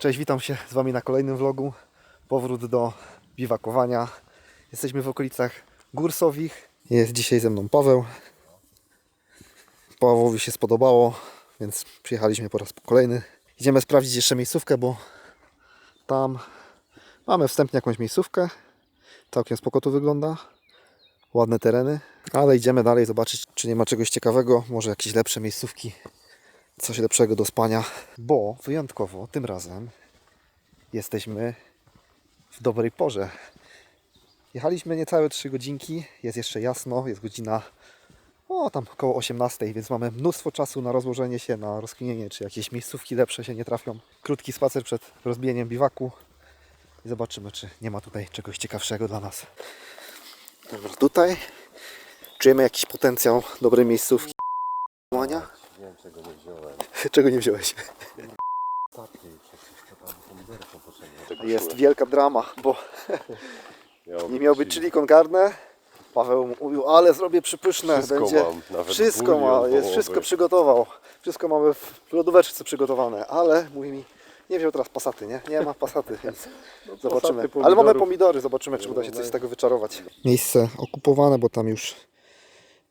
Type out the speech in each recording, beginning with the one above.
Cześć, witam się z Wami na kolejnym vlogu. Powrót do biwakowania. Jesteśmy w okolicach Górsowich. Jest dzisiaj ze mną Paweł. Pawłowi się spodobało, więc przyjechaliśmy po raz kolejny. Idziemy sprawdzić jeszcze miejscówkę, bo tam mamy wstępnie jakąś miejscówkę. Całkiem spoko to wygląda. Ładne tereny. Ale idziemy dalej zobaczyć, czy nie ma czegoś ciekawego. Może jakieś lepsze miejscówki. Coś lepszego do spania. Bo wyjątkowo tym razem jesteśmy w dobrej porze. Jechaliśmy niecałe 3 godzinki, jest jeszcze jasno, jest godzina tam około 18, więc mamy mnóstwo czasu na rozłożenie się, na rozkminienie, czy jakieś miejscówki lepsze się nie trafią. Krótki spacer przed rozbijeniem biwaku i zobaczymy, czy nie ma tutaj czegoś ciekawszego dla nas. Dobra, tutaj czujemy jakiś potencjał dobrej miejscówki. Wiem, czego nie wziąłem. Czego nie wziąłeś? Ostatni przecież to tam pomidory są potrzebne. Jest wielka drama, bo nie miał być chili con carne. Paweł mówił, ale zrobię przypyszne. Wszystko będzie mam, nawet wszystko bulion ma, jest wołowy. wszystko przygotował. Wszystko mamy w lodóweczce przygotowane, ale mówi mi, nie wziął teraz pasaty, nie? Nie ma pasaty, więc zobaczymy. Pasaty, Ale mamy pomidorów. pomidory, zobaczymy, czy uda się coś z tego wyczarować. Miejsce okupowane, bo tam już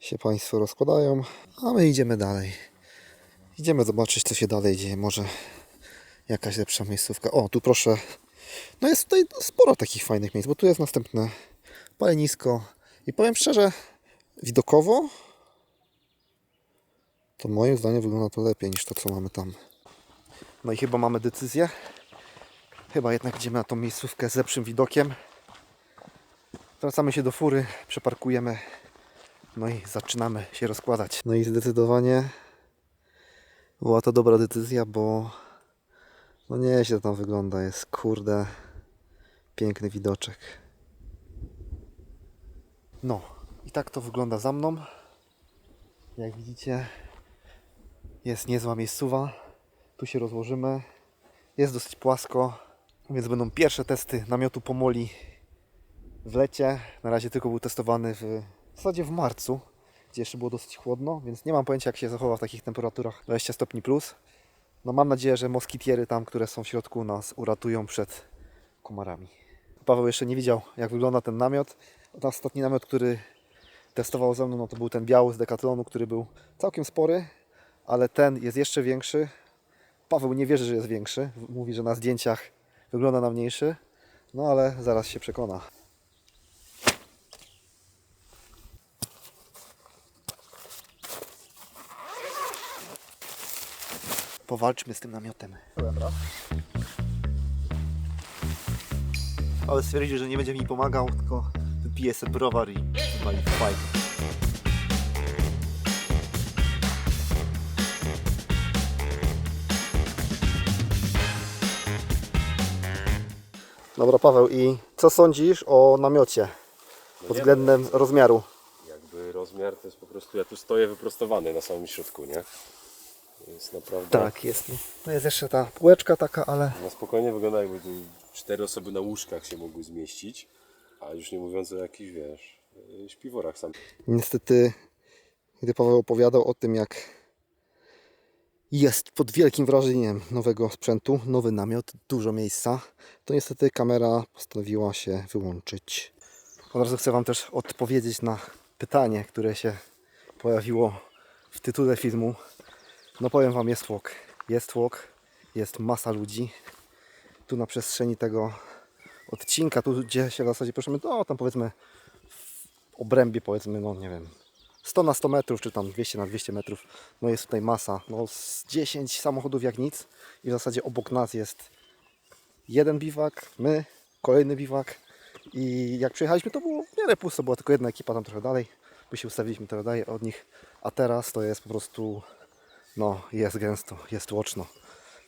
się Państwo rozkładają, a my idziemy dalej. Idziemy zobaczyć, co się dalej dzieje. Może jakaś lepsza miejscówka. O, tu proszę. No jest tutaj sporo takich fajnych miejsc, bo tu jest następne palenisko. I powiem szczerze, widokowo to moim zdaniem wygląda to lepiej niż to, co mamy tam. No i chyba mamy decyzję. Chyba jednak idziemy na tą miejscówkę z lepszym widokiem. Wracamy się do fury, przeparkujemy. No i zaczynamy się rozkładać. No i zdecydowanie była to dobra decyzja, bo no nieźle tam wygląda. Jest kurde piękny widoczek. No i tak to wygląda za mną. Jak widzicie, jest niezła miejscowa. Tu się rozłożymy. Jest dosyć płasko, więc będą pierwsze testy namiotu Pomoli w lecie. Na razie tylko był testowany w zasadzie w marcu, gdzie jeszcze było dosyć chłodno, więc nie mam pojęcia, jak się zachowa w takich temperaturach 20 stopni plus. No mam nadzieję, że moskitiery tam, które są w środku, nas uratują przed komarami. Paweł jeszcze nie widział, jak wygląda ten namiot. Ostatni namiot, który testował ze mną, no to był ten biały z Decathlonu, który był całkiem spory, ale ten jest jeszcze większy. Paweł nie wierzy, że jest większy. Mówi, że na zdjęciach wygląda na mniejszy. No ale zaraz się przekona. Powalczmy z tym namiotem. Ale stwierdził, że nie będzie mi pomagał, tylko wypije sobie browar i wali w fajkę. Dobra, Paweł, i co sądzisz o namiocie pod względem rozmiaru? Jakby rozmiar to jest po prostu, ja tu stoję wyprostowany na samym środku, nie? To jest naprawdę... Tak, jest. No jest jeszcze ta półeczka taka, ale No spokojnie wygląda, jakby tu 4 osoby na łóżkach się mogły zmieścić, a już nie mówiąc o jakichś, wiesz, śpiworach sam. niestety, gdy Paweł opowiadał o tym, jak jest pod wielkim wrażeniem nowego sprzętu, nowy namiot, dużo miejsca, to niestety kamera postanowiła się wyłączyć. Od razu chcę Wam też odpowiedzieć na pytanie, które się pojawiło w tytule filmu. No powiem Wam, jest tłok. Jest tłok, jest masa ludzi. Tu na przestrzeni tego odcinka, tu gdzie się w zasadzie prosimy, to tam powiedzmy w obrębie, powiedzmy, no nie wiem, 100 na 100 metrów, czy tam 200 na 200 metrów, no jest tutaj masa, no z 10 samochodów jak nic i w zasadzie obok nas jest jeden biwak, my, kolejny biwak i jak przyjechaliśmy, to było w miarę pusto, była tylko jedna ekipa tam trochę dalej, my się ustawiliśmy trochę dalej od nich, a teraz to jest po prostu, no jest gęsto, jest tłoczno,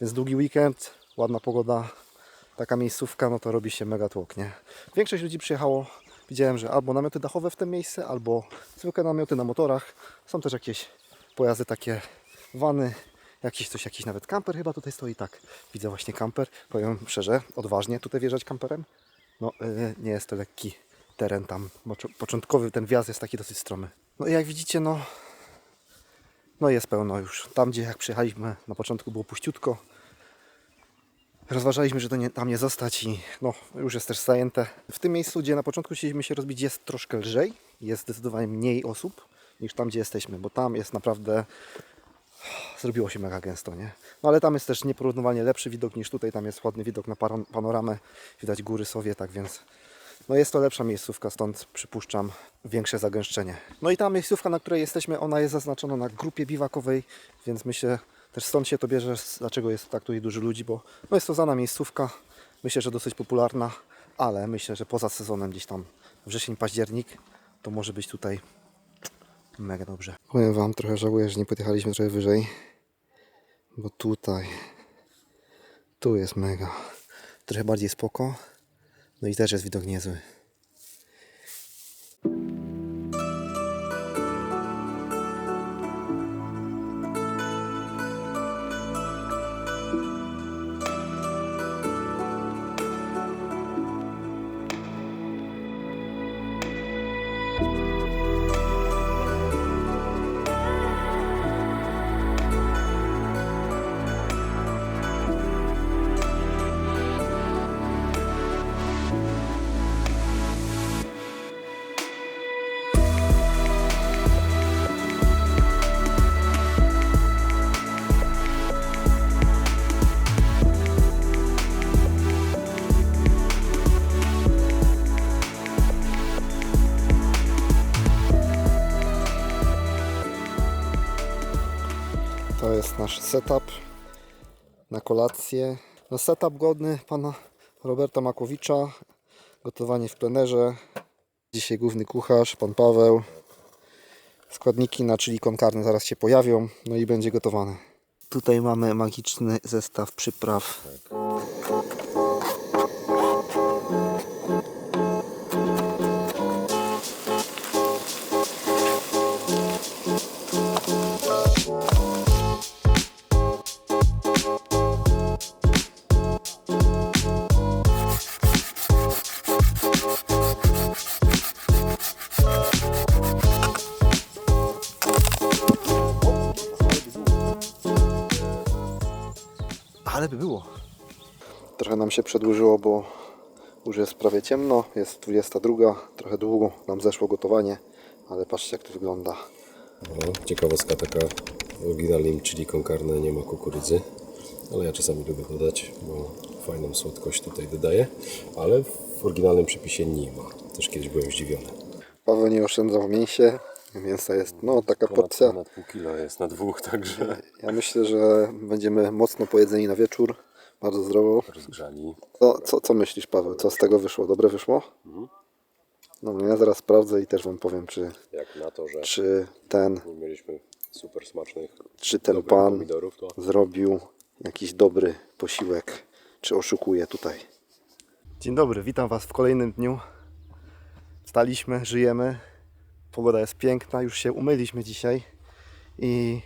więc długi weekend, ładna pogoda, taka miejscówka, no to robi się mega tłok, nie? Większość ludzi przyjechało, widziałem, że albo namioty dachowe w tym miejscu, albo zwykłe namioty na motorach. Są też jakieś pojazdy takie, wany, jakiś nawet kamper chyba tutaj stoi, tak. Widzę właśnie kamper, powiem szczerze, odważnie tutaj wjeżdżać kamperem. No nie jest to lekki teren tam, bo początkowy ten wjazd jest taki dosyć stromy. No i jak widzicie, no jest pełno już. Tam, gdzie jak przyjechaliśmy, na początku było puściutko, rozważaliśmy, że tam nie zostać i no, już jest też zajęte. W tym miejscu, gdzie na początku chcieliśmy się rozbić, jest troszkę lżej. Jest zdecydowanie mniej osób niż tam, gdzie jesteśmy, bo tam jest naprawdę... Zrobiło się mega gęsto, nie? No ale tam jest też nieporównywalnie lepszy widok niż tutaj. Tam jest ładny widok na panoramę. Widać góry sobie, tak więc... No jest to lepsza miejscówka, stąd przypuszczam większe zagęszczenie. No i ta miejscówka, na której jesteśmy, ona jest zaznaczona na grupie biwakowej, więc myślę, też stąd się to bierze, dlaczego jest tak tutaj dużo ludzi, bo no jest to znana miejscówka, myślę, że dosyć popularna, ale myślę, że poza sezonem gdzieś tam wrzesień, październik, to może być tutaj mega dobrze. Powiem Wam, trochę żałuję, że nie podjechaliśmy trochę wyżej, bo tutaj, tu jest mega, trochę bardziej spoko, no i też jest widok niezły. To jest nasz setup na kolację. No setup godny pana Roberta Makowicza. Gotowanie w plenerze. Dzisiaj główny kucharz, pan Paweł. Składniki na chili con carne zaraz się pojawią. No i będzie gotowane. Tutaj mamy magiczny zestaw przypraw. Ale by było. Trochę nam się przedłużyło, bo już jest prawie ciemno. Jest 22. Trochę długo nam zeszło gotowanie. Ale patrzcie, jak to wygląda. O, ciekawostka taka, w oryginalnym chili con carne nie ma kukurydzy, ale ja czasami lubię dodać, bo fajną słodkość tutaj dodaję, ale w oryginalnym przepisie nie ma. Też kiedyś byłem zdziwiony. Paweł nie oszczędzał w mięsie. Mięsa jest, no, taka porcja. Ponad pół kilo jest na dwóch, także Ja myślę, że będziemy mocno pojedzeni na wieczór. Bardzo zdrowo. rozgrzani. Co myślisz, Paweł? Co z tego wyszło? Dobre wyszło? No, ja zaraz sprawdzę i też Wam powiem, Jak na to, że czy nie mieliśmy super smacznych, ten dobrych pan pomidorów, to zrobił jakiś dobry posiłek, czy oszukuje tutaj. Dzień dobry, witam Was w kolejnym dniu. Wstaliśmy, żyjemy. Pogoda jest piękna, już się umyliśmy dzisiaj. I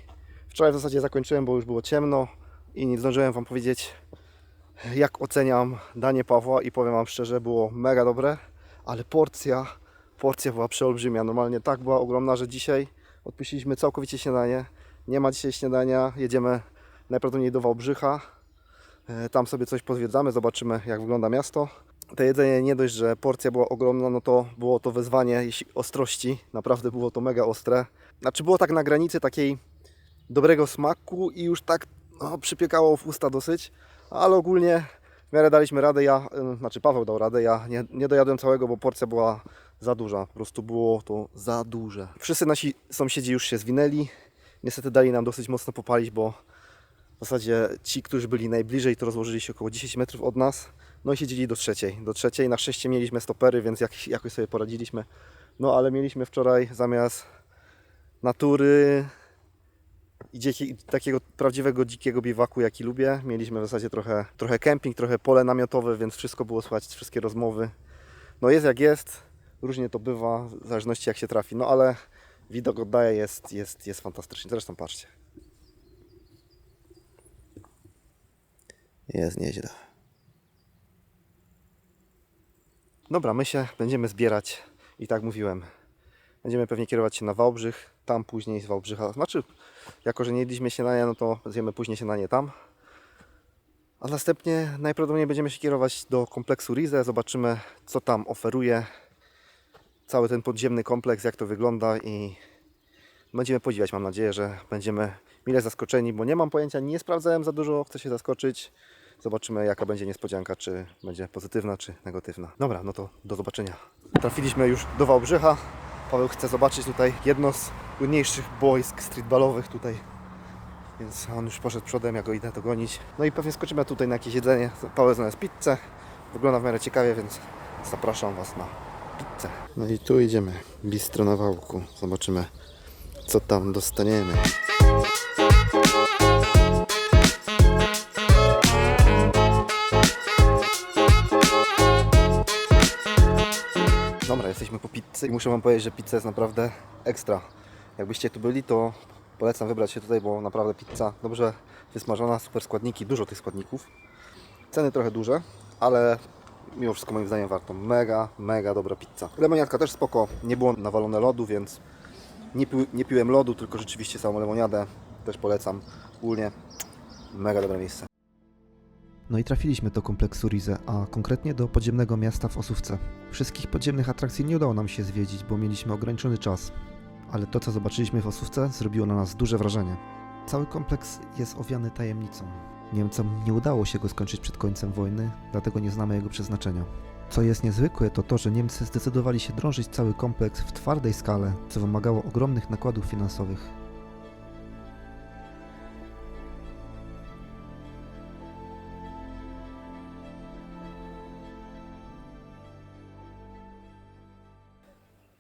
wczoraj w zasadzie zakończyłem, bo już było ciemno i nie zdążyłem Wam powiedzieć, jak oceniam danie Pawła, i powiem Wam szczerze, było mega dobre, ale porcja była przeolbrzymia. Normalnie tak była ogromna, że dzisiaj odpuściliśmy całkowicie śniadanie. Nie ma dzisiaj śniadania, jedziemy najprawdopodobniej do Wałbrzycha. Tam sobie coś pozwiedzamy, zobaczymy, jak wygląda miasto. To jedzenie, nie dość, że porcja była ogromna, no to było to wyzwanie jeśli ostrości. Naprawdę było to mega ostre. Znaczy było tak na granicy takiej dobrego smaku i już tak przypiekało w usta dosyć, ale ogólnie w miarę daliśmy radę. Paweł dał radę, ja nie dojadłem całego, bo porcja była za duża. Po prostu było to za duże. Wszyscy nasi sąsiedzi już się zwinęli. Niestety dali nam dosyć mocno popalić, bo w zasadzie ci, którzy byli najbliżej, to rozłożyli się około 10 metrów od nas. No i siedzieli do trzeciej. Na szczęście mieliśmy stopery, więc jakoś sobie poradziliśmy. No ale mieliśmy wczoraj zamiast natury i takiego prawdziwego dzikiego biwaku, jaki lubię, mieliśmy w zasadzie trochę kemping, trochę pole namiotowe, więc wszystko było słychać, wszystkie rozmowy. No jest jak jest, różnie to bywa, w zależności jak się trafi, no ale widok oddaje, jest fantastyczny. Zresztą patrzcie. Jest nieźle. Dobra, my się będziemy zbierać i tak mówiłem. Będziemy pewnie kierować się na Wałbrzych, tam później z Wałbrzycha. Znaczy, jako że nie jedliśmy śniadania, no to zjemy później śniadanie tam. A następnie najprawdopodobniej będziemy się kierować do kompleksu Rize. Zobaczymy, co tam oferuje cały ten podziemny kompleks, jak to wygląda i będziemy podziwiać. Mam nadzieję, że będziemy mile zaskoczeni, bo nie mam pojęcia, nie sprawdzałem za dużo, chcę się zaskoczyć. Zobaczymy, jaka będzie niespodzianka, czy będzie pozytywna, czy negatywna. Dobra, no to do zobaczenia. Trafiliśmy już do Wałbrzycha. Paweł chce zobaczyć tutaj jedno z płynniejszych boisk streetballowych tutaj. Więc on już poszedł przodem, ja go idę dogonić. No i pewnie skoczymy tutaj na jakieś jedzenie. Paweł znalazł pizzę. Wygląda w miarę ciekawie, więc zapraszam Was na pizzę. No i tu idziemy. Bistro na Wałku. Zobaczymy, co tam dostaniemy. Dobra, jesteśmy po pizzy i muszę Wam powiedzieć, że pizza jest naprawdę ekstra. Jakbyście tu byli, to polecam wybrać się tutaj, bo naprawdę pizza dobrze wysmażona, super składniki, dużo tych składników. Ceny trochę duże, ale mimo wszystko moim zdaniem warto. Mega, mega dobra pizza. Lemoniadka też spoko, nie było nawalone lodu, więc nie piłem lodu, tylko rzeczywiście samą lemoniadę. Też polecam. Ogólnie mega dobre miejsce. No i trafiliśmy do kompleksu Rize, a konkretnie do podziemnego miasta w Osówce. Wszystkich podziemnych atrakcji nie udało nam się zwiedzić, bo mieliśmy ograniczony czas. Ale to, co zobaczyliśmy w Osówce, zrobiło na nas duże wrażenie. Cały kompleks jest owiany tajemnicą. Niemcom nie udało się go skończyć przed końcem wojny, dlatego nie znamy jego przeznaczenia. Co jest niezwykłe, to to, że Niemcy zdecydowali się drążyć cały kompleks w twardej skale, co wymagało ogromnych nakładów finansowych.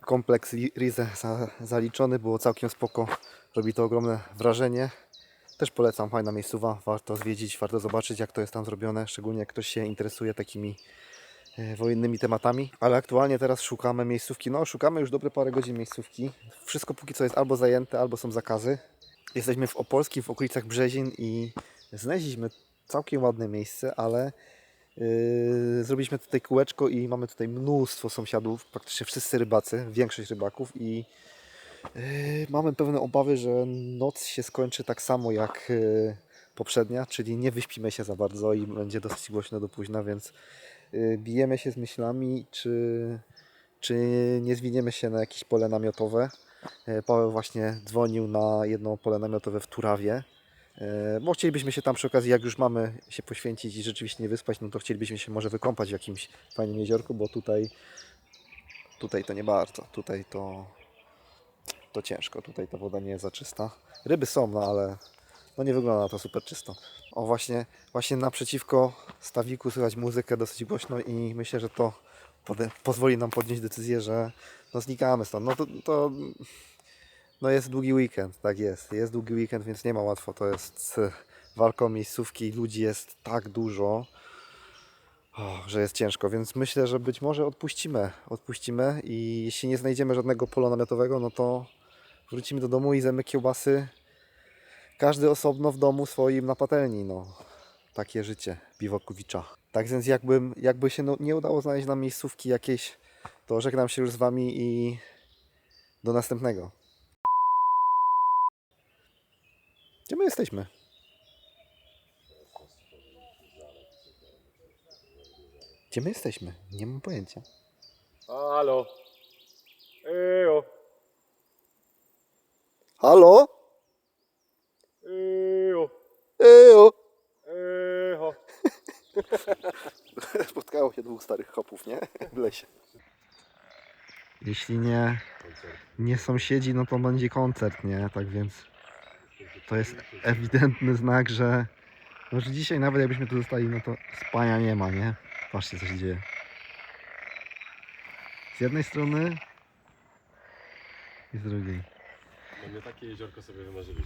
Kompleks Rize zaliczony, było całkiem spoko, robi to ogromne wrażenie. Też polecam, fajna miejscowa, warto zwiedzić, warto zobaczyć, jak to jest tam zrobione, szczególnie jak ktoś się interesuje takimi wojennymi tematami. Ale aktualnie teraz szukamy miejscówki, no szukamy już dobre parę godzin miejscówki. Wszystko póki co jest albo zajęte, albo są zakazy. Jesteśmy w Opolskim, w okolicach Brzezin i znaleźliśmy całkiem ładne miejsce, ale zrobiliśmy tutaj kółeczko i mamy tutaj mnóstwo sąsiadów, praktycznie wszyscy rybacy, większość rybaków i mamy pewne obawy, że noc się skończy tak samo jak poprzednia, czyli nie wyśpimy się za bardzo i będzie dosyć głośno do późna, więc bijemy się z myślami, czy nie zwiniemy się na jakieś pole namiotowe. Paweł właśnie dzwonił na jedno pole namiotowe w Turawie, bo chcielibyśmy się tam przy okazji, jak już mamy się poświęcić i rzeczywiście nie wyspać, no to chcielibyśmy się może wykąpać w jakimś fajnym jeziorku, bo tutaj to nie bardzo, tutaj to ciężko, tutaj ta woda nie jest za czysta. Ryby są, no ale no nie wygląda na to super czysto. O właśnie naprzeciwko stawiku słychać muzykę dosyć głośno i myślę, że to pozwoli nam podjąć decyzję, że no znikamy stąd. No jest długi weekend, tak jest długi weekend, więc nie ma łatwo, to jest walka o miejscówki, ludzi jest tak dużo, że jest ciężko, więc myślę, że być może odpuścimy i jeśli nie znajdziemy żadnego pola namiotowego, no to wrócimy do domu i zjemy kiełbasy, każdy osobno w domu swoim na patelni, no. Takie życie Biwakowicza. Tak więc jakby się nie udało znaleźć nam miejscówki jakieś, to żegnam się już z Wami i do następnego. Gdzie my jesteśmy? Gdzie my jesteśmy? Nie mam pojęcia. Halo. Ejo. Halo? Ejo. Ejo! Ejo. Spotkało się dwóch starych chopów, nie? W lesie. Jeśli nie sąsiedzi, no to będzie koncert, nie? Tak więc to jest ewidentny znak, że dzisiaj nawet jakbyśmy tu zostali, no to spania nie ma, nie? Patrzcie, co się dzieje. Z jednej strony i z drugiej. No my takie jeziorko sobie wymarzyliśmy.